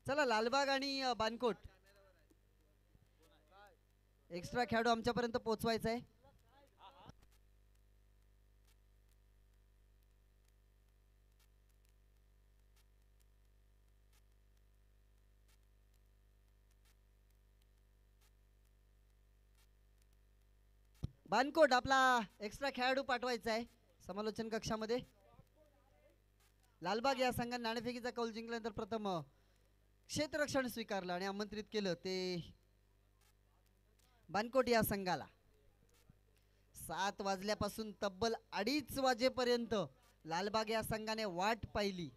चला लालबाग आणि बानकोट एक्स्ट्रा खेळाडू आमच्यापर्यंत पोहोचवायचा आहे. बानकोट आपला एक्स्ट्रा खेळाडू पाठवायचा आहे समालोचन कक्षामध्ये. लालबाग या संघाने नाणेफेकीचा कौल जिंकल्यानंतर प्रथम क्षेत्ररक्षण स्वीकारलं आणि आमंत्रित केलं ते बानकोट या संघाला. 7 वाजल्यापासून तब्बल 2:30 वाजेपर्यंत लालबाग या संघाने वाट पाहिली.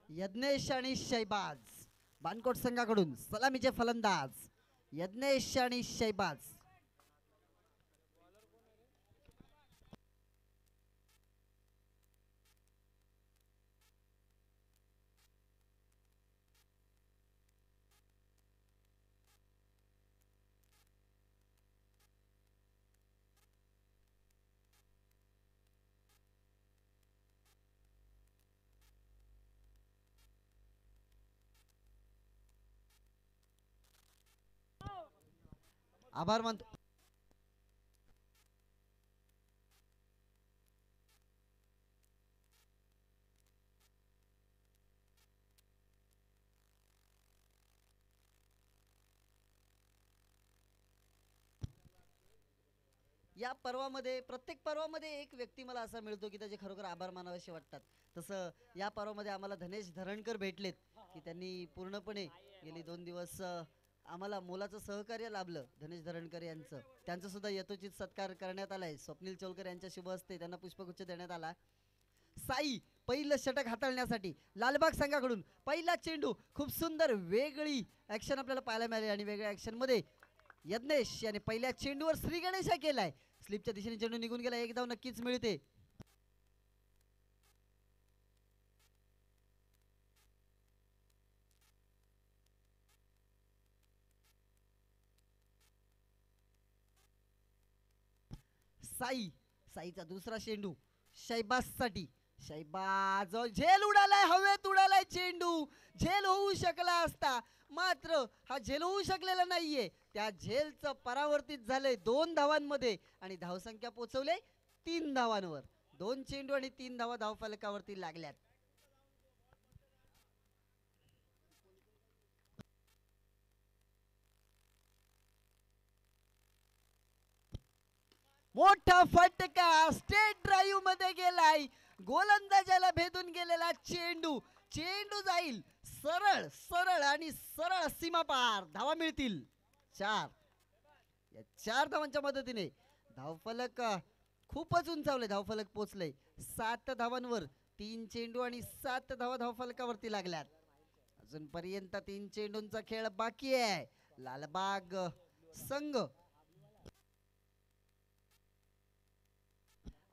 यज्ञेश आणि शैबाज बानकोट संघाकडून सलामीचे फलंदाज यज्ञेश आणि शैबाज. आभार मानतो. या पर्वामध्ये प्रत्येक पर्वामध्ये एक व्यक्ती मला असा मिळतो की त्याचे खरोखर आभार मानावेसे वाटतात. तसं या पर्वामध्ये आम्हाला धनेश धरणकर भेटलेत की त्यांनी पूर्णपणे गेली 2 दिवस आम्हाला मोलाचं सहकार्य लाभलं. धनेश धरणकर यांचं त्यांचं सुद्धा यथोचित सत्कार करण्यात आलाय. स्वप्नील चौलकर यांच्या शुभ हस्ते त्यांना पुष्पगुच्छ देण्यात आला. साई पहिलं षटक हाताळण्यासाठी लालबाग संघाकडून पहिला चेंडू खूप सुंदर वेगळी ऍक्शन आपल्याला पाहायला मिळाली आणि वेगळ्या ऍक्शन मध्ये यज्ञेश याने पहिल्या चेंडूवर श्री गणेशा केलाय. स्लिपच्या दिशेने चेंडू निघून गेला. एक धाव नक्कीच मिळते. साईचा दुसरा चेंडू शैबाज साठी. शैबाज झेल उडालाय. हवेत उडालाय चेंडू. झेल होऊ शकला असता मात्र हा झेल होऊ शकलेला नाहीये. त्या झेलचं परावर्तित झालंय 2 धावांमध्ये आणि धावसंख्या पोहोचवले 3 धावांवर. 2 चेंडू आणि 3 धावा धावफलकावरती लागल्यात. मोठा फटका स्टेट ड्राईव्ह मध्ये गेलाय. गोलंदाजाला भेदून गेलेला चेंडू. चेंडू जाईल सरळ सरळ आणि सरळ सीमा पार. धावा मिळतील 4. या 4 धावांच्या मदतीने धावफलक खूपच उंचावले. धावफलक पोचले 7 धावांवर. 3 चेंडू आणि 7 धावा धावफलकावरती लागल्यात. अजूनपर्यंत 3 चेंडूंचा खेळ बाकी आहे. लालबाग संघ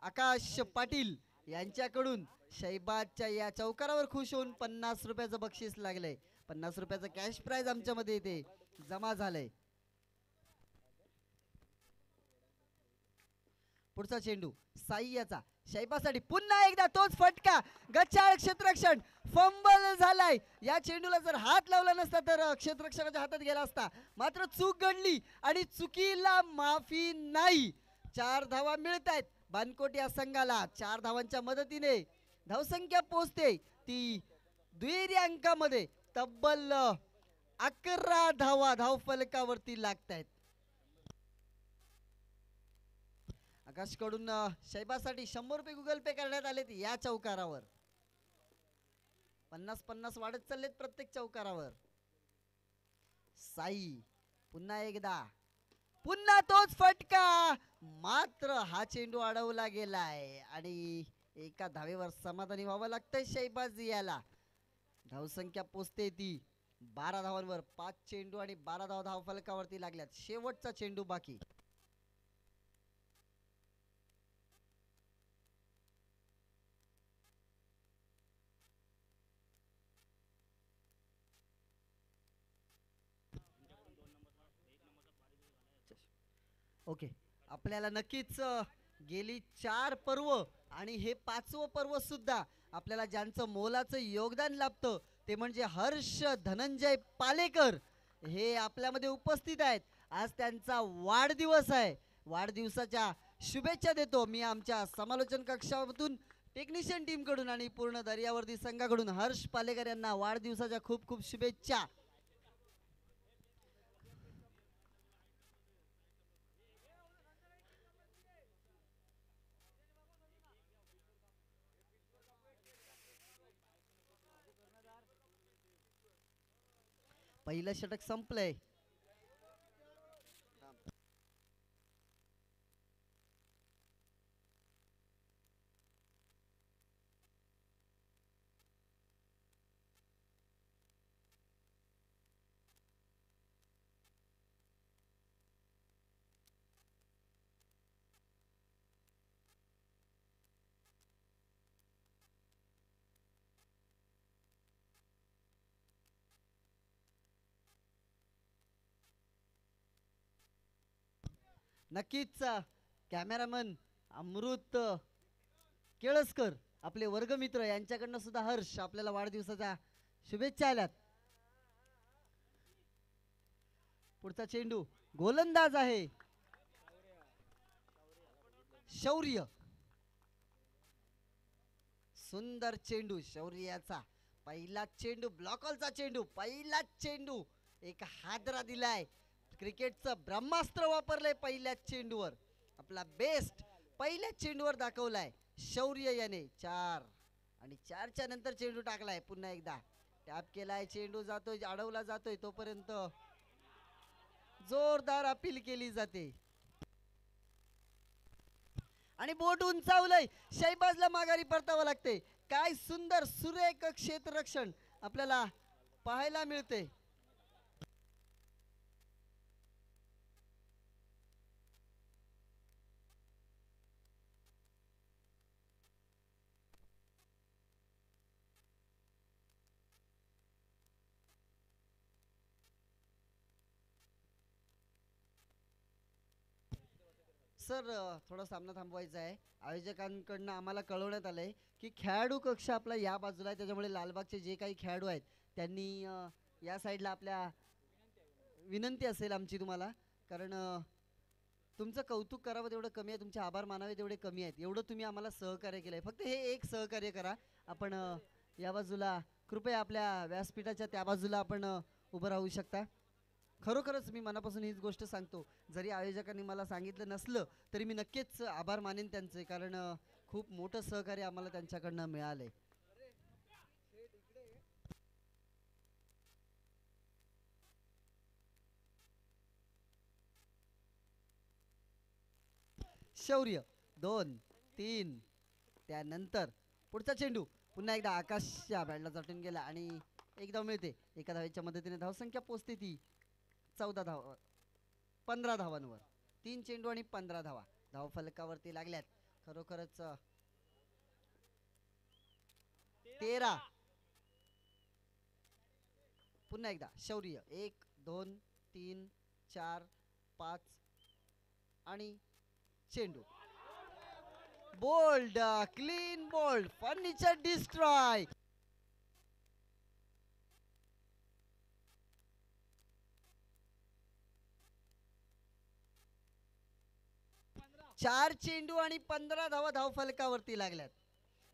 आकाश पाटील यांच्याकडून शैबाजच्या या चौकारावर खुश होऊन 50 रुपयाचं बक्षीस लागलंय. 50 रुपयाचं कॅश प्राइज आमच्यामध्ये इथे जमा झालंय. पुढचा चेंडू साई याचा शैबाजसाठी. पुन्हा एकदा तोच फटका. गच्चाळ क्षेत्ररक्षण फंबल झालाय. या चेंडूला जर हात लावला नसता तर क्षेत्ररक्षकाच्या हातात गेला असता. मात्र चूक घडली आणि चुकीला माफी नाही. 4 धावा मिळत आहेत बानकोट या संघाला. 4 धावांच्या मदतीने धावसंख्या पोहोचते ती दुहेरी अंकामध्ये. तब्बल 11 धावा धावफलकावरती लागत आहेत. आकाशकडून शैबाजसाठी 100 रुपये गुगल पे करण्यात आले या चौकारावर. 50-50 वाढत चाललेत प्रत्येक चौकारावर. साई पुन्हा एकदा, पुन्हा तोच फटका, मात्र हा चेंडू अडवला गेलाय आणि एका धावेवर समाधानी व्हावं लागतंय शैबाज याला. धावसंख्या पोचते ती 12 धावांवर. 5 चेंडू आणि 12 धावा धावफलकावरती लागल्यात. शेवटचा चेंडू बाकी. ओके, आपल्याला नक्कीच गेली 4 पर्व आणि हे 5वं पर्व सुद्धा आपल्याला ज्यांचं मोलाचं योगदान लाभतं ते म्हणजे हर्ष धनंजय पालेकर हे आपल्यामध्ये उपस्थित आहेत. आज त्यांचा वाढदिवस आहे. वाढदिवसाच्या शुभेच्छा देतो मी आमच्या समालोचन कक्षामधून, टेक्निशियन टीम कडून आणि पूर्ण दर्यावर्दी संघाकडून हर्ष पालेकर यांना वाढदिवसाच्या खूप खूप शुभेच्छा. पहिलं षटक संपलंय. नक्कीच कॅमेरामन अमृत केळसकर आपले वर्गमित्र यांच्याकडनं सुद्धा हर्ष आपल्याला वाढदिवसाच्या शुभेच्छा आल्यात. पुढचा चेंडू गोलंदाज आहे शौर्य. सुंदर चेंडू शौर्याचा. पहिला चेंडू ब्लॉकॉलचा चेंडू, पहिला चेंडू एक हादरा दिलाय. क्रिकेटचं ब्रह्मास्त्र वापरलंय पहिल्याच चेंडूवर. आपला बेस्ट पहिल्याच चेंडूवर दाखवलाय शौर्य याने. 4 आणि 4च्या नंतर चेंडू टाकलाय. पुन्हा एकदा टॅप केलाय, चेंडू जातोय, अडवला जातोय, तोपर्यंत जोरदार अपील केली जाते आणि बोट उंचावलंय. शैबाजला माघारी परतावं लागते. काय सुंदर सुरेख क्षेत्ररक्षण आपल्याला पाहायला मिळते. सर थोडा सामना थांबवायचा आहे. आयोजकांकडनं आम्हाला कळवण्यात आलंय की खेळाडू कक्ष आपला या बाजूला आहे, त्याच्यामुळे लालबागचे जे काही खेळाडू आहेत त्यांनी या साईडला आपल्या विनंती असेल आमची तुम्हाला, कारण तुमचं कौतुक करावं तेवढं कमी आहे, तुमचे आभार मानावे तेवढे कमी आहेत. एवढं तुम्ही आम्हाला सहकार्य केलंय. फक्त हे एक सहकार्य करा. आपण या बाजूला कृपया आपल्या व्यासपीठाच्या त्या बाजूला आपण उभं राहू शकता. खरोखरच मी मनापासून हीच गोष्ट सांगतो. जरी आयोजकांनी मला सांगितलं नसलं तरी मी नक्कीच आभार मानेन त्यांचे, कारण खूप मोठं सहकार्य आम्हाला त्यांच्याकडनं मिळालंय. शौर्य 2-3. त्यानंतर पुढचा चेंडू पुन्हा एकदा आकाशच्या बॅटला चटून गेला आणि एक धाव मिळते. एका धावेच्या मदतीने धावसंख्या पोचते ती 14 धावा 15 धावांवर. 3 चेंडू आणि 15 धावा धाव फलकावरती लागल्यात. खरोखरच 13. पुन्हा एकदा शौर्य 1 2 3 4 5 आणि चेंडू bowled, clean bowled, furniture destroy. 4 चेंडू आणि 15 धावा धाव फलकावरती लागल्यात.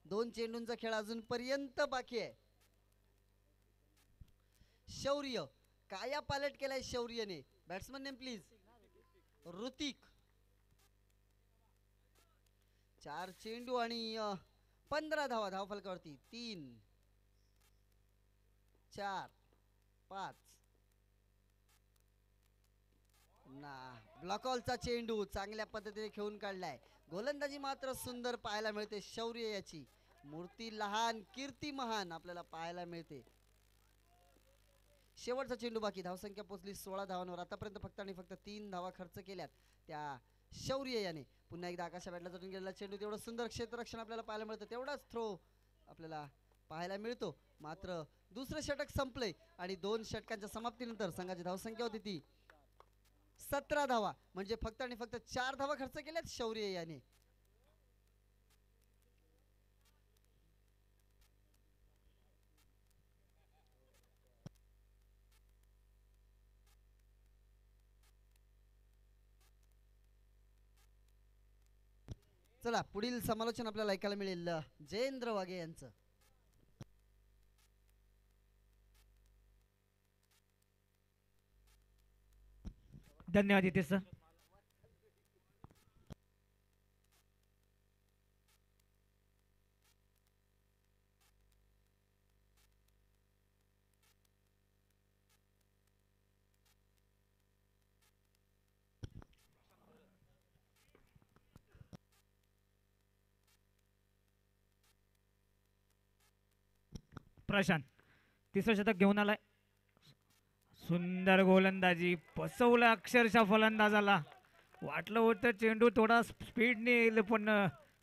2 चेंडूंचा खेळ अजून पर्यंत बाकी आहे. शौर्य काया पालट केलाय शौर्यने. Batsman name please. ऋतिक. 4 चेंडू आणि 15 धावा धाव फलकावरती. 3 4 5 ना ब्लॉकॉलचा चेंडू चांगल्या पद्धतीने खेळून काढलाय. गोलंदाजी मात्र सुंदर पाहायला मिळते. शौर्य याची मूर्ती लहान कीर्ती महान आपल्याला पाहायला मिळते. शेवटचा चेंडू बाकी. धावसंख्या पोहोचली 16 धावांवर. आतापर्यंत फक्त आणि फक्त 3 धावा खर्च केल्यात त्या शौर्य याने. पुन्हा एकदा आकाशा बॅटला चढून गेलेला चेंडू. तेवढं सुंदर क्षेत्ररक्षण आपल्याला पाहायला मिळतं. तेवढाच थ्रो आपल्याला पाहायला मिळतो. मात्र दुसरं षटक संपले आणि 2 षटकांच्या समाप्तीनंतर संघाची धावसंख्या होती ती 17 धावा. म्हणजे फक्त आणि फक्त 4 धावा खर्च केल्यात शौर्य याने. चला पुढील समालोचन आपल्याला ऐकायला मिळेल जयेंद्र वाघे यांचं. धन्यवाद हितेश सर. प्रशांत तिसरं शतक घेऊन आलाय. सुंदर गोलंदाजी बसवलं अक्षरशः फलंदाजाला. वाटलं होतं चेंडू थोडा स्पीडने येईल पण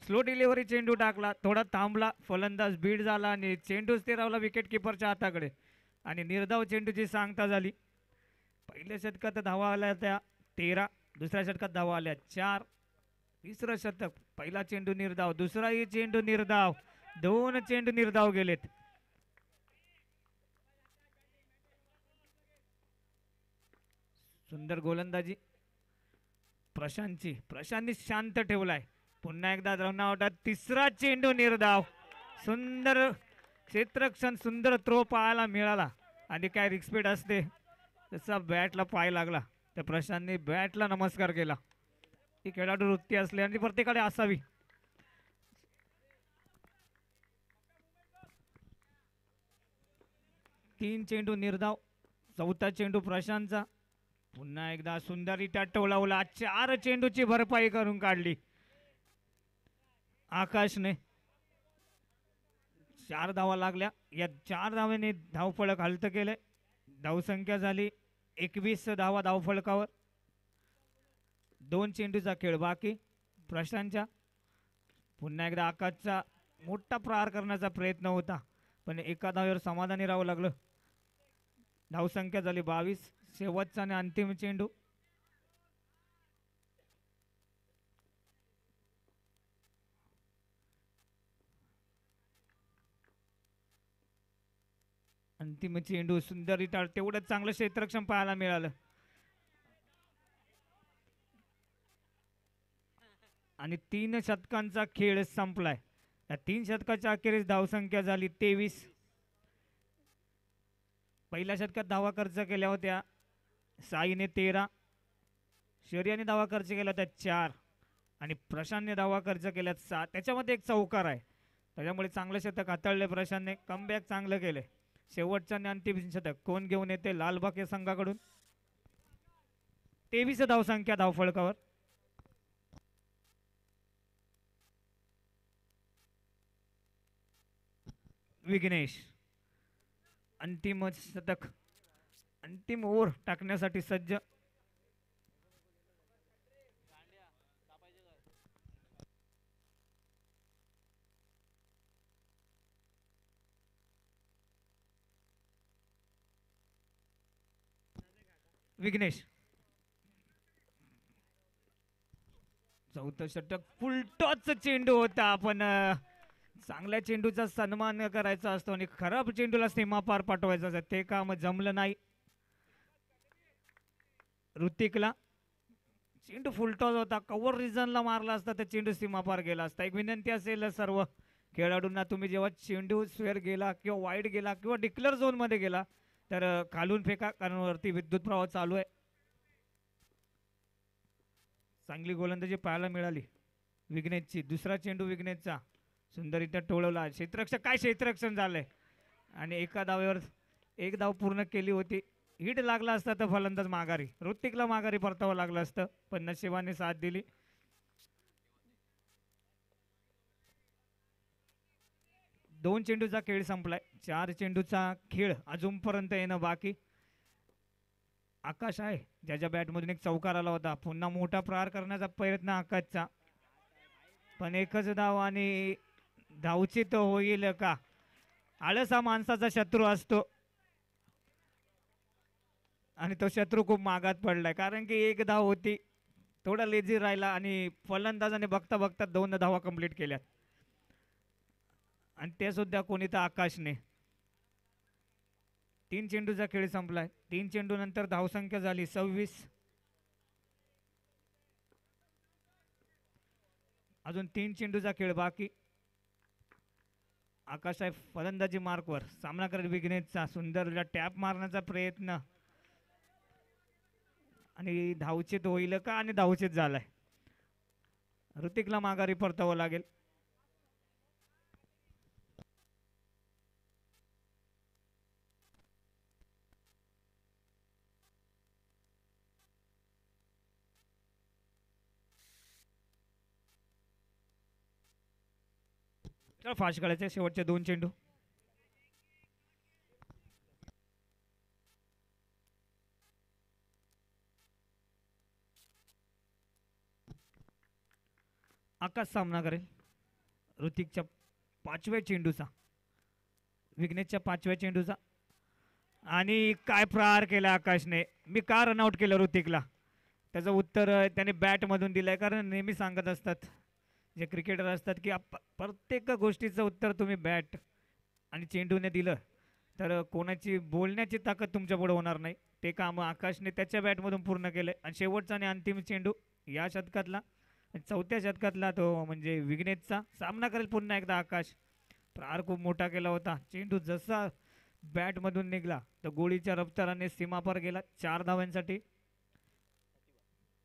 स्लो डिलिव्हरी चेंडू टाकला. थोडा थांबला फलंदाज बीड झाला आणि चेंडू स्थिरावला विकेट किपरच्या हाताकडे आणि निर्धाव चेंडूची सांगता झाली. पहिल्या षटकात धावा आल्या त्या 13. दुसऱ्या षटकात धावा आल्या 4. तिसरं शतक. पहिला चेंडू निर्धाव. दुसराही चेंडू निर्धाव. 2 चेंडू निर्धाव गेलेत. सुंदर गोलंदाजी प्रशांतनी शांत ठेवलाय. पुन्हा एकदा रनआउट. तिसरा चेंडू निर्धाव. सुंदर क्षेत्ररक्षण सुंदर थ्रो पाहायला मिळाला आणि काय रिस्पीड असते तसा बॅटला पाय लागला. त्या प्रशांतनी बॅटला नमस्कार केला. ही खेळाडू वृत्ती असली आणि प्रत्येकाकडे असावी. तीन चेंडू निर्धाव. चौथा चेंडू प्रशांतचा. पुन्हा एकदा सुंदररित्या टोलावला. 4 चेंडूची भरपाई करून काढली आकाशने. 4 धावा लागल्या. या 4 धावांनी धावफलक हलत केले. धावसंख्या झाली 21 धावा धावफलकावर. 2 चेंडूचा खेळ बाकी प्रशांतच्या. पुन्हा एकदा आकाशचा मोठा प्रहार करण्याचा प्रयत्न होता पण एका धावेवर समाधानी राहावं लागलं. धावसंख्या झाली 22. शेवटचा आणि अंतिम चेंडू. अंतिम चेंडू सुंदररित्या तेवढं चांगलं क्षेत्ररक्षण पाहायला मिळालं आणि 3 शतकांचा खेळ संपलाय. या 3 शतकाच्या अखेरीस धावसंख्या झाली 23. पहिल्या शतकात धावा खर्च केल्या होत्या साईने 13. शौर्याने धावा खर्च केल्या होत्या 4 आणि प्रशांतने धावा खर्च केल्यात 7. त्याच्यामध्ये एक चौकार आहे. त्याच्यामुळे चांगलं शतक हाताळले प्रशांतने. कमबॅक चांगलं केले. शेवटचं आणि अंतिम शतक कोण घेऊन येते लालबाग या संघाकडून. 23 धावसंख्या धावफलकावर. विघ्नेश अंतिम शतक अंतिम ओव्हर टाकण्यासाठी सज्ज. विघ्नेश चौथं षटक फुलटॉच चेंडू होता पण चांगल्या चेंडूचा सन्मान करायचा असतो आणि खराब चेंडूला सीमा पार पाठवायचा असतो. ते काम जमलं नाही ऋतिकला. चेंडू फुलटॉस होता. कव्हर रिझनला मारला असता तर चेंडू सीमा पार गेला असता. एक विनंती असेल सर्व खेळाडूंना तुम्ही जेव्हा चेंडू स्क्वेअर गेला किंवा वाईड गेला किंवा डिक्लेअर झोन मध्ये गेला तर खालून फेका कारण वरती विद्युत प्रवाह चालू आहे. चांगली गोलंदाजी पाहायला मिळाली विघ्नेशची. दुसरा चेंडू विघ्नेशचा सुंदररित्या टोळवला. क्षेत्ररक्षक काय क्षेत्ररक्षण झालंय आणि एका धावेवर एक धाव पूर्ण केली होती. हिट लागला असता तर फलंदाज माघारी, ऋतिकला माघारी परतावं लागलं असतं, पण नशिबाने साथ दिली. दोन चेंडूचा खेळ संपलाय. 4 चेंडूचा खेळ अजूनपर्यंत येणं बाकी. आकाश आहे ज्याच्या बॅटमधून एक चौकार आला होता. पुन्हा मोठा प्रहार करण्याचा प्रयत्न आकाशचा, पण एकच धाव आणि धावची तो होईल का? आळस हा माणसाचा शत्रू असतो आणि तो शत्रू खूप मागात पडलाय, कारण की एक धाव होती, थोडा लेझी राहिला आणि फलंदाजाने बघता बघता 2 धावा कंप्लीट केल्यात, आणि ते सुद्धा कोणी तर आकाशने. 3 चेंडूचा खेळ संपलाय. 3 चेंडू नंतर धावसंख्या झाली 26. अजून 3 चेंडूचा खेळ बाकी. आकाश आहे फलंदाजी मार्कवर, सामना करेल विघ्नेशचा. सुंदर टॅप मारण्याचा प्रयत्न आणि धावचीत होईल का? आणि धावचीत झालाय. ऋतिकला माघारी परतावं लागेल. फास्ट खेळायचे शेवटचे 2 चेंडू. आकाश सामना करेल ऋतिकच्या 5व्या चेंडूचा, विघ्नेशच्या 5व्या चेंडूचा. आणि काय प्रहार केला आकाशने. मी का रनआउट केलं ऋतिकला, त्याचं उत्तर त्याने बॅटमधून दिलंय. कारण नेहमी सांगत असतात जे क्रिकेटर असतात की प्रत्येक गोष्टीचं उत्तर तुम्ही बॅट आणि चेंडूने दिलं तर कोणाची बोलण्याची ताकद तुमच्या पुढे होणार नाही. ते काम आकाशने त्याच्या बॅटमधून पूर्ण केलंय. आणि शेवटचा आणि अंतिम चेंडू या शतकातला, 4थ्या शतकातला, तो म्हणजे विघ्नेशचा. सामना करेल पुन्हा एकदा आकाश. प्रहार खूप मोठा केला होता. चेंडू जसा बॅटमधून निघाला तर गोळीच्या रफ्ताराने सीमापार गेला. 4 धावांसाठी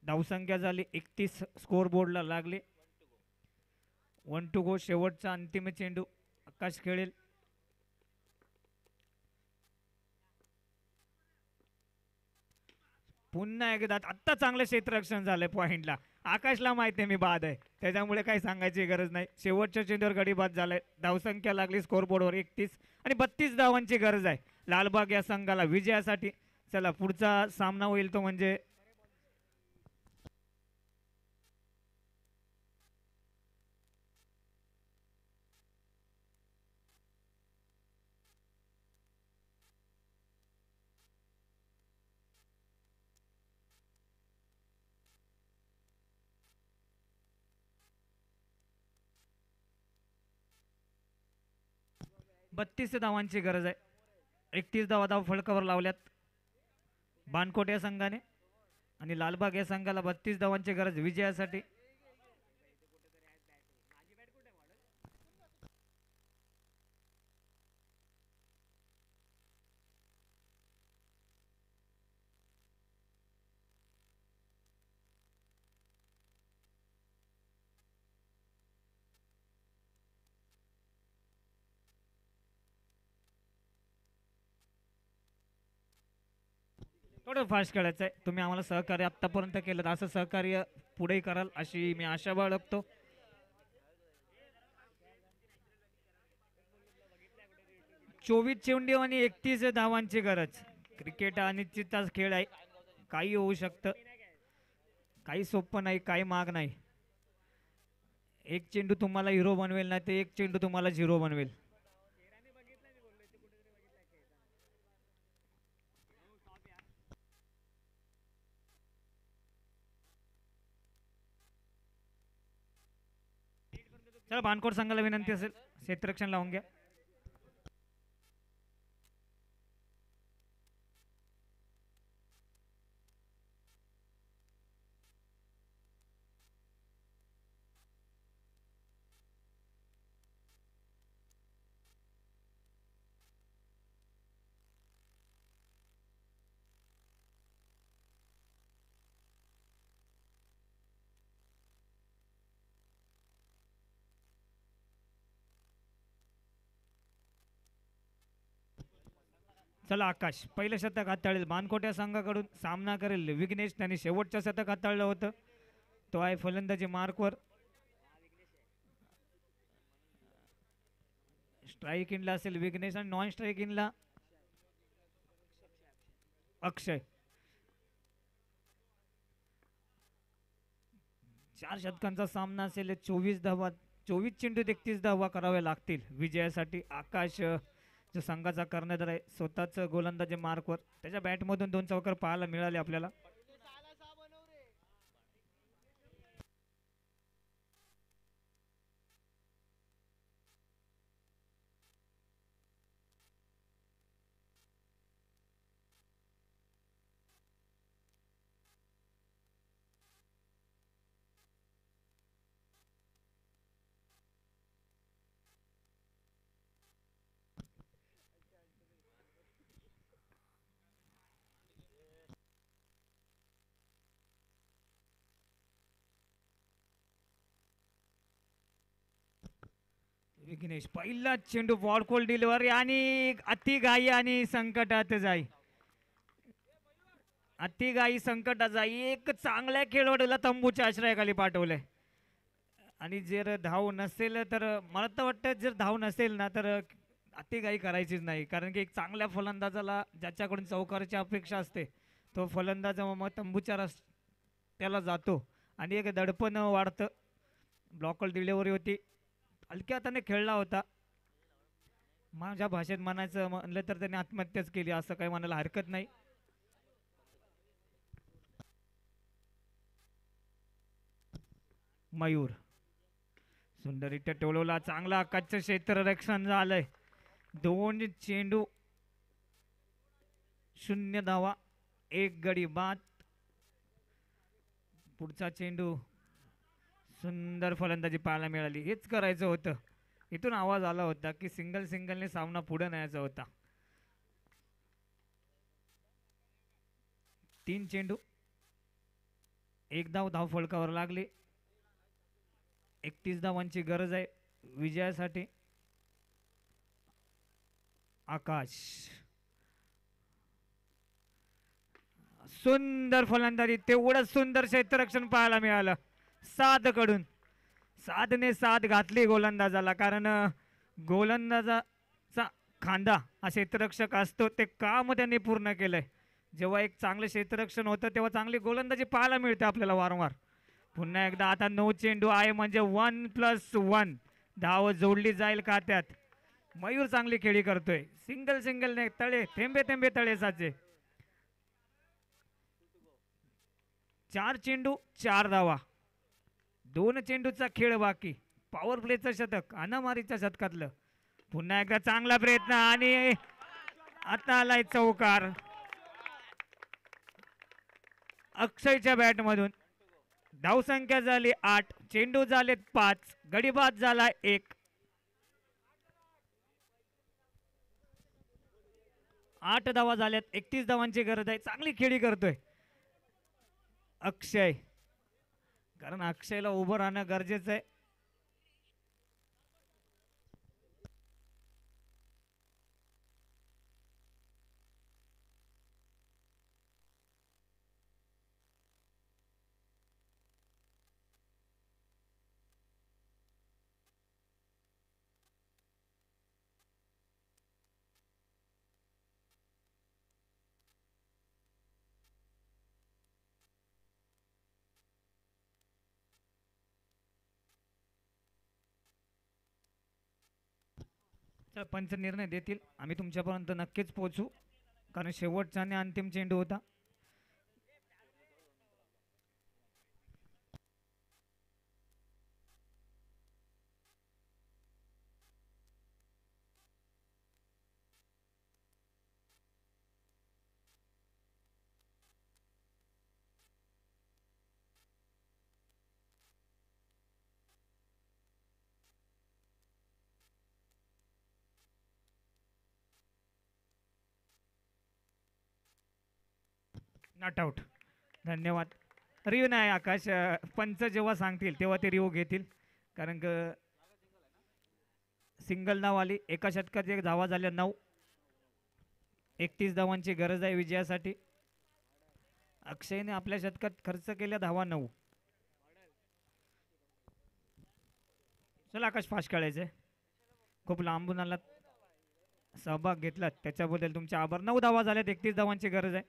धावसंख्या झाली 31. स्कोर बोर्डला लागले. 1 टू गो. शेवटचा अंतिम चेंडू आकाश खेळेल. पुन्हा एकदा आत्ता चांगलं क्षेत्ररक्षण झालंय पॉइंटला. आकाशला माहिती आहे मी बाद आहे, त्याच्यामुळे काही सांगायची गरज नाही. शेवटच्या चेंडूवर गडी बाद झालाय. धावसंख्या लागली स्कोर बोर्डवर 31 आणि 32 धावांची गरज आहे लालबाग या संघाला विजयासाठी. चला पुढचा सामना होईल तो म्हणजे बत्तीस धावांची गरज आहे. 31 धाव फलकावर लावल्यात बानकोट या संघाने आणि लालबाग या संघाला 32 धावांची गरज विजयासाठी. थोडं फास्ट खेळायचं आहे. तुम्ही आम्हाला सहकार्य आतापर्यंत केलं, असं सहकार्य पुढेही कराल अशी मी आशा बाळगतो. चोवीस चेंडू आणि 31 धावांची गरज. क्रिकेट अनिश्चितचा खेळ आहे, काही होऊ शकतं, काही सोपं नाही, काही माग नाही. एक चेंडू तुम्हाला हिरो बनवेल, नाही ते एक चेंडू तुम्हाला झिरो बनवेल. चला बानकोट संघाला विनंती असेल क्षेत्ररक्षण लावून घ्या. चला आकाश पहिलं शतक हाताळेल मानकोट्या संघाकडून सामना करेल विघ्नेश. त्यांनी शेवटचं शतक हाताळलं होतं. तो आहे फलंदाजी मार्कवर. स्ट्राईक इनला असेल विघ्नेश आणि नॉन स्ट्राईक इनला अक्षय. 4 षटकांचा सामना असेल. 24 धावा 24 चेंडू 31 धावा कराव्या लागतील विजयासाठी. आकाश जो संघाचा कर्णधार आहे स्वतःच गोलंदाजी मार्कवर. त्याच्या बॅटमधून 2 चौकार पाहायला मिळाले आपल्याला. विघ्नेश पहिला चेंडू बॉलकोल डिलिव्हरी आणि अति घाई आणि संकटात जाई. अति घाई संकटात जाई. एक चांगल्या खेळाडूला तंबूच्या आश्रयाखाली पाठवलंय आणि जर धाव नसेल तर मला तर वाटतं जर धाव नसेल ना तर अति घाई करायचीच नाही. कारण की एक चांगल्या फलंदाजाला ज्याच्याकडून चौकारची अपेक्षा असते तो फलंदाज मग तंबूच्या त्याला जातो आणि एक दडपण वाढतं. ब्लॉकल डिलिव्हरी होती. हलक्या हाताने खेळला होता. माझ्या भाषेत म्हणायचं म्हणलं तर त्याने आत्महत्याच केली असं काही म्हणायला हरकत नाही. मयूर सुंदररित्या टोलवला. चांगला आकाशचं क्षेत्ररक्षण झालंय. 2 चेंडू 0 धावा 1 गडी बाद. पुढचा चेंडू सुंदर फलंदाजी पाहायला मिळाली. हेच करायचं होतं. इथून आवाज आला होता की सिंगलने सामना पुढे न्यायचा होता. 3 चेंडू 1 धाव फलकावर लागली. 31 धावांची गरज आहे विजयासाठी. आकाश सुंदर फलंदाजी. तेवढंच सुंदर क्षेत्ररक्षण पाहायला मिळालं साधकडून. साधने साध घातली गोलंदाजाला. कारण गोलंदाजाचा खांदा हा क्षेत्ररक्षक असतो. ते काम त्यांनी पूर्ण केलंय. जेव्हा एक चांगलं क्षेत्ररक्षण होतं तेव्हा चांगली गोलंदाजी पाहायला मिळते आपल्याला वारंवार. पुन्हा एकदा आता 9 चेंडू आहे म्हणजे 1+1 धाव जोडली जाईल खात्यात. मयूर चांगली खेळी करतोय. सिंगल ने तळे थेंबे थेंबे तळे साचे. 4 चेंडू 4 धावा 2 चेंडूचा खेळ बाकी. पॉवर प्लेचं शतक अनामारीच्या शतकातलं. पुन्हा एकदा चांगला प्रयत्न आणि आता आलाय चौकार अक्षयच्या बॅटमधून. धावसंख्या झाली 8 चेंडू झालेत 5 गडीबाद झाला 1. 8 धावा झाल्यात. 31 धावांची गरज आहे. चांगली खेळी करतोय अक्षय. कारण अक्षयला उभं राहणं गरजेचं आहे. पंच निर्णय देतील. आम्ही तुमच्यापर्यंत नक्कीच पोहोचू. कारण शेवटचा आणि अंतिम चेंडू होता. Not out. धन्यवाद. रिव्ह नाही आकाश. पंच जेव्हा सांगतील तेव्हा ते रिव्ह घेतील. कारण सिंगल नाव आली. एका षटकात 1 धावा झाल्या 9. 31 धावांची गरज आहे विजयासाठी. अक्षयने आपल्या शतकात खर्च केल्या धावा 9. चला आकाश फास्ट खेळायचंय. खूप लांबून आलात, सहभाग घेतलात त्याच्याबद्दल तुमचे आभार. 9 धावा झाल्यात, 31 धावांची गरज आहे.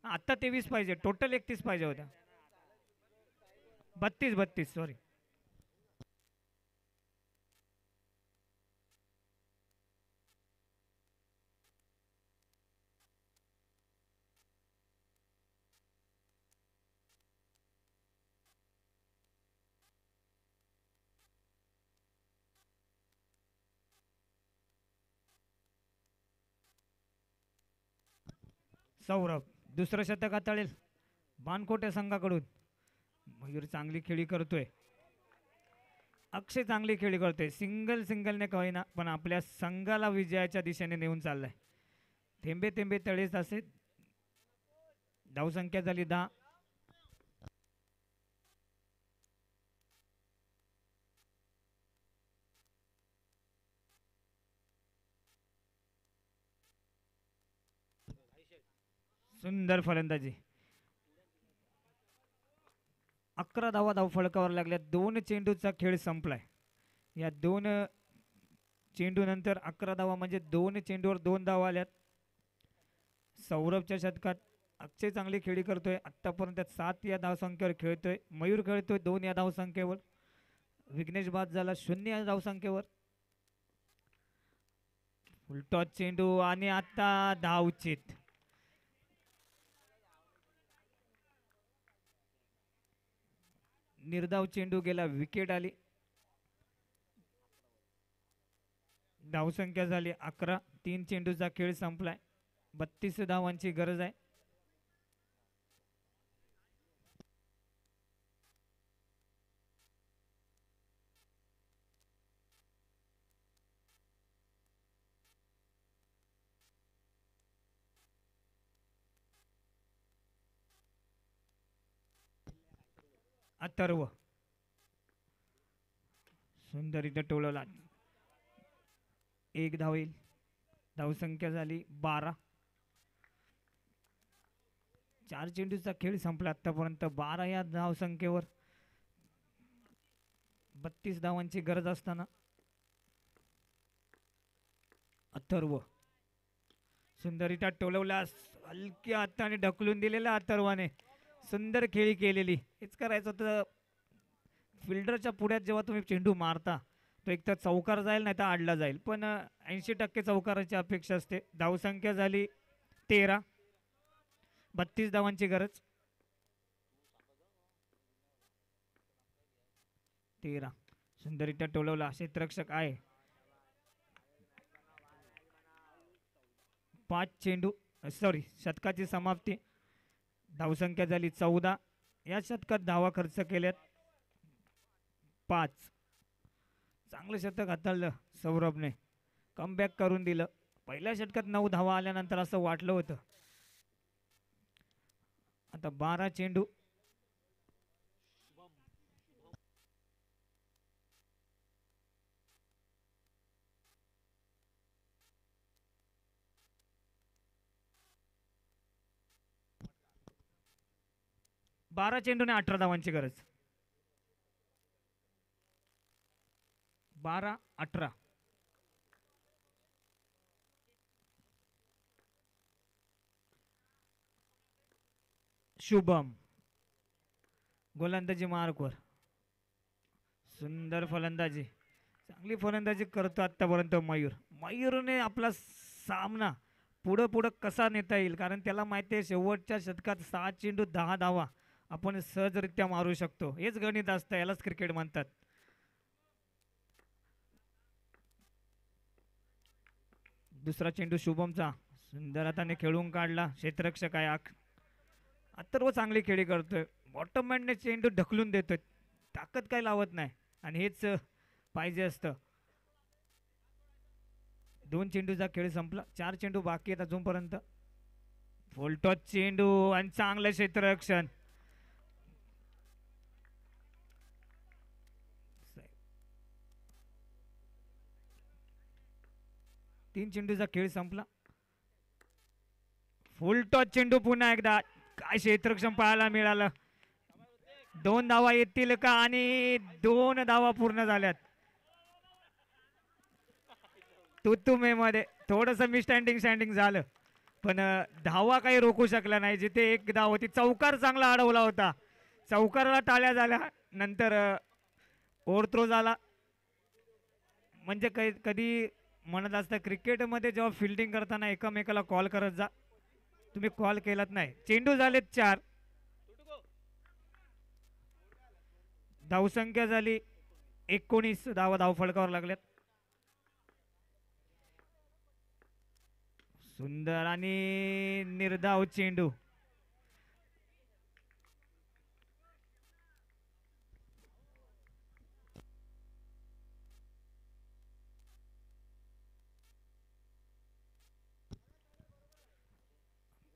आत्ता 23 पाहिजे, टोटल 31 पाहिजे होत्या. 32 सॉरी. सौरभ दुसरं शतक हाताळेल बानकोटे संघाकडून. मयूर चांगली खेळी करतोय, अक्षय चांगली खेळी करतोय. सिंगलने कळेना पण आपल्या संघाला विजयाच्या दिशेने नेऊन चाललाय. थेंबे थेंबे तळेच असे. धावसंख्या झाली 10. सुंदर फलंदाजी. 11 धावा धावफलकावर लागल्या. 2 चेंडूचा खेळ संपलाय. या 2 चेंडू नंतर 11 धावा म्हणजे 2 चेंडूवर 2 धावा आल्यात. सौरभच्या शतकात अक्षय चांगली खेळी करतोय. आतापर्यंत 7 या धावसंख्येवर खेळतोय. मयूर खेळतोय 2 या धावसंख्येवर. विघ्नेश बाद झाला 0 या धावसंख्येवर. फुलटॉस चेंडू आणि आता धावचित. निर्धाव चेंडू गेला, विकेट आली. धावसंख्या झाली 11. 3 चेंडूचा खेळ संपलाय. 32 धावांची गरज आहे. अथर्व सुंदर इथं टोळवला. 1 धाव येईल. धावसंख्या झाली 12. 4 चेंडूचा खेळ संपला आतापर्यंत. 12 या धावसंख्येवर 32 धावांची गरज असताना अथर्व सुंदरीता टोलवला. हलक्या हाताने ढकलून दिलेला अथर्वाने. सुंदर खेळी केलेली. हेच करायचं होतं. फिल्डरच्या पुढ्यात जेव्हा तुम्ही चेंडू मारता तो एक तर चौकार जाईल नाही तर आडला जाईल, पण 80% चौकाराची अपेक्षा असते. धावसंख्या झाली 13. 32 धावांची गरज. 13 सुंदरीता टोलवला. क्षेत्ररक्षक आहे. 5 चेंडू सॉरी शतकाची समाप्ती. धावसंख्या झाली 14. या शतकात धावा खर्च केल्यात 5. चांगलं शतक हाताळलं सौरभने. कमबॅक करून दिलं. पहिल्या षटकात 9 धावा आल्यानंतर असं वाटलं होतं. आता 12 चेंडू. बारा चेंडूने 18 धावांची गरज. 12-18. शुभम गोलंदाजी मार्कवर. सुंदर फलंदाजी. चांगली फलंदाजी करतो आतापर्यंत मयूरने आपला सामना पुढं पुढं कसा नेता येईल, कारण त्याला माहिती आहे शेवटच्या शतकात 6 चेंडू 10 धावा आपण सहजरित्या मारू शकतो. हेच गणित असतं, यालाच क्रिकेट म्हणतात. दुसरा चेंडू शुभमचा. सुंदर हाताने खेळून काढला. क्षेत्ररक्षक आहे अथर्व चांगली खेळी करतोय. बॉटममॅनने चेंडू ढकलून देतोय. ताकद काय लावत नाही आणि हेच पाहिजे असतं. 2 चेंडूचा खेळ संपला. 4 चेंडू बाकी आहेत अजूनपर्यंत. फुलटॉस चेंडू आणि चांगलं क्षेत्ररक्षण. 3 चेंडूचा खेळ संपला. फुल टॉस चेंडू पुन्हा एकदा. काय क्षेत्रक्षम पाहायला मिळालं. 2 धावा येतील का आणि 2 धावा पूर्ण झाल्यात. तुतुमे मध्ये थोडस स्टँडिंग झालं पण धावा काही रोखू शकला नाही. जिथे एक धाव होती चौकार चांगला अडवला होता. चौकाराला टाळ्या झाल्या. नंतर ओव्हरथ्रो झाला. म्हणजे कधी म्हणत असतं क्रिकेटमध्ये जेव्हा फिल्डिंग करताना एकमेकाला कॉल करत जा. तुम्ही कॉल केलात नाही. चेंडू झालेत 4. धावसंख्या झाली 19 धावा धावफलकावर लागल्यात. सुंदर आणि निर्धाव चेंडू.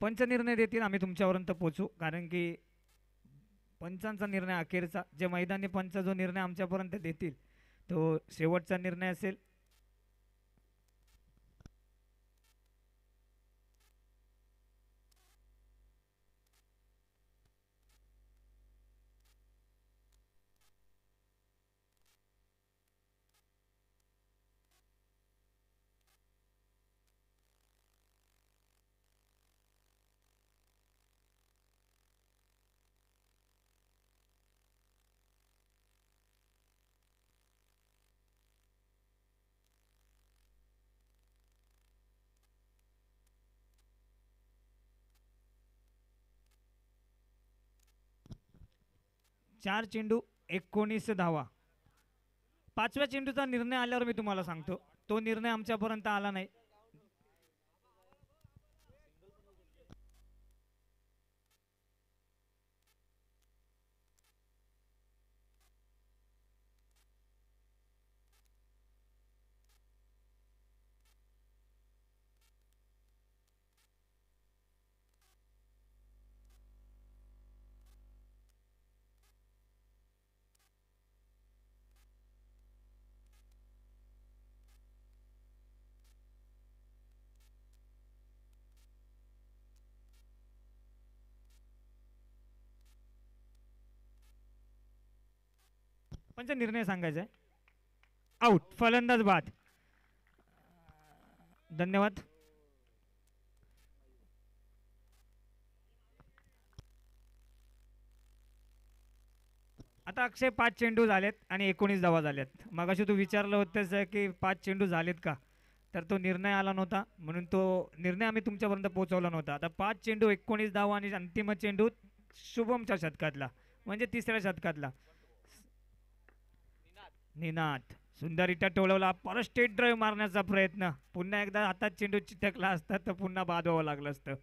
पंच निर्णय देतील आम्ही तुमच्यापर्यंत पोहोचू. कारण की पंचांचा निर्णय अखेरचा जे मैदानी पंच जो निर्णय आमच्यापर्यंत देतील तो शेवटचा निर्णय असेल. चार चेंडू 19 धावा. 5व्या चेंडूचा निर्णय आल्यावर मी तुम्हाला सांगतो. तो निर्णय आमच्यापर्यंत आला नाही. पंच निर्णय सांगायचा आहे. आउट. फलंदाज बाद. धन्यवाद. आता अक्षय 5 चेंडू झालेत आणि 19 धावा झाल्यात. मगाशी तू विचारलं होतंस की 5 चेंडू झालेत का, तर तो निर्णय आला नव्हता म्हणून तो निर्णय आम्ही तुमच्यापर्यंत पोहोचवला नव्हता. आता 5 चेंडू 19 धावा आणि अंतिम चेंडू शुभमच्या शतकातला म्हणजे 3ऱ्या शतकातला निनाद. सुंदररित्या टोळवला. परत स्टेट ड्राईव्ह मारण्याचा प्रयत्न. पुन्हा एकदा हातात चेंडू चिटकला असता तर पुन्हा बाद व्हावं लागलं असतं.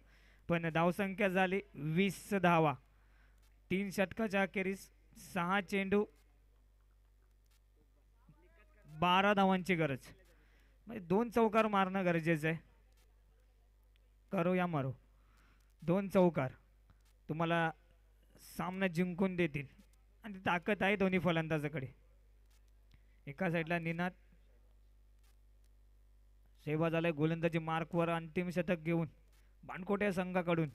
पण धावसंख्या झाली 20 धावा. 3 षटकाच्या अखेरीस 6 चेंडू 12 धावांची गरज. म्हणजे 2 चौकार मारणं गरजेचं आहे. करो या मारो. 2 चौकार तुम्हाला सामना जिंकून देतील आणि ताकद आहे दोन्ही फलंदाजाकडे. एका साईडला निनाद सेवा झालाय गोलंदाजी मार्कवर अंतिम शतक घेऊन बाणकोटे संघाकडून.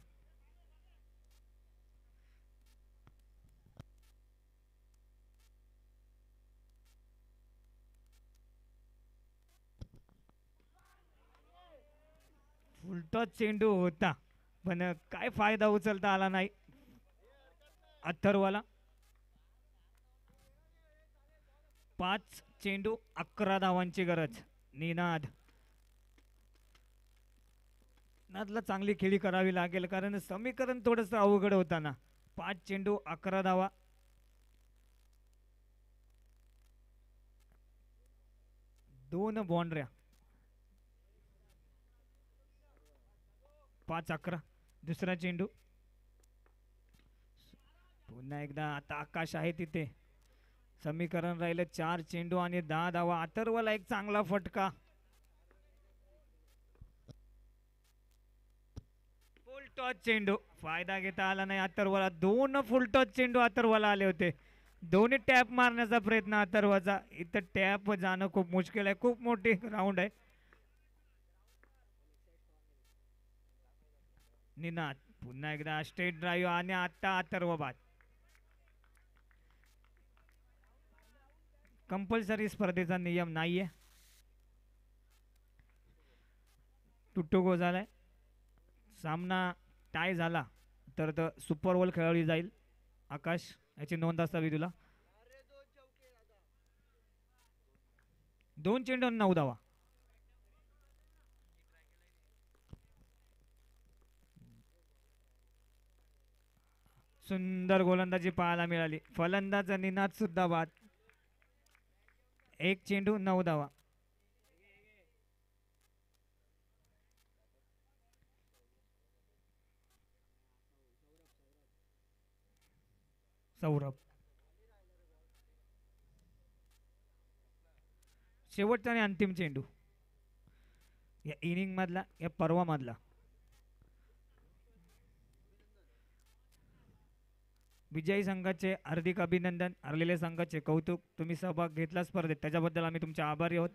फुलटॉस चेंडू होता पण काय फायदा उचलता आला नाही अथर्वला. 5 चेंडू 11 धावांची गरज. निनाद नादला चांगली खेळी करावी लागेल कारण समीकरण थोडस अवघड होताना. 5 चेंडू 11 धावा. दोन बाउंड्र्या. 5-11. दुसरा चेंडू. पुन्हा एकदा आता आकाश आहे तिथे. समीकरण राहिलं 4 चेंडू आणि 10 धावा. अथर्वला एक चांगला फटका. फुल टॉस चेंडू फायदा घेता आला नाही अथर्वला. 2 फुल टॉस चेंडू अथर्वला आले होते. दोन्ही टॅप मारण्याचा प्रयत्न अथर्वचा. इथं टॅप जाणं खूप मुश्किल आहे. खूप मोठी ग्राउंड आहे. निनाद पुन्हा एकदा स्ट्रेट ड्राईव्ह आणि आता अथर्व बाद. कंपल्सरी स्पर्धेचा नियम नाहीये. टुट्टू झालाय. सामना टाय झाला तर सुपर ओव्हर खेळवली जाईल. आकाश याची नोंद असावी तुला. 2 चेंडू 9 धावा. सुंदर गोलंदाजी पाहायला मिळाली. फलंदाज निनाद सुद्धा बाद. 1 चेंडू 9 धावा. सौरभ शेवटचा आणि अंतिम चेंडू या इनिंग मधला, या पर्वा मधला. विजयी संघाचे हार्दिक अभिनंदन. हरलेल्या संघाचे कौतुक. तुम्ही सहभाग घेतला स्पर्धेत त्याच्याबद्दल आम्ही तुमचे आभारी आहोत.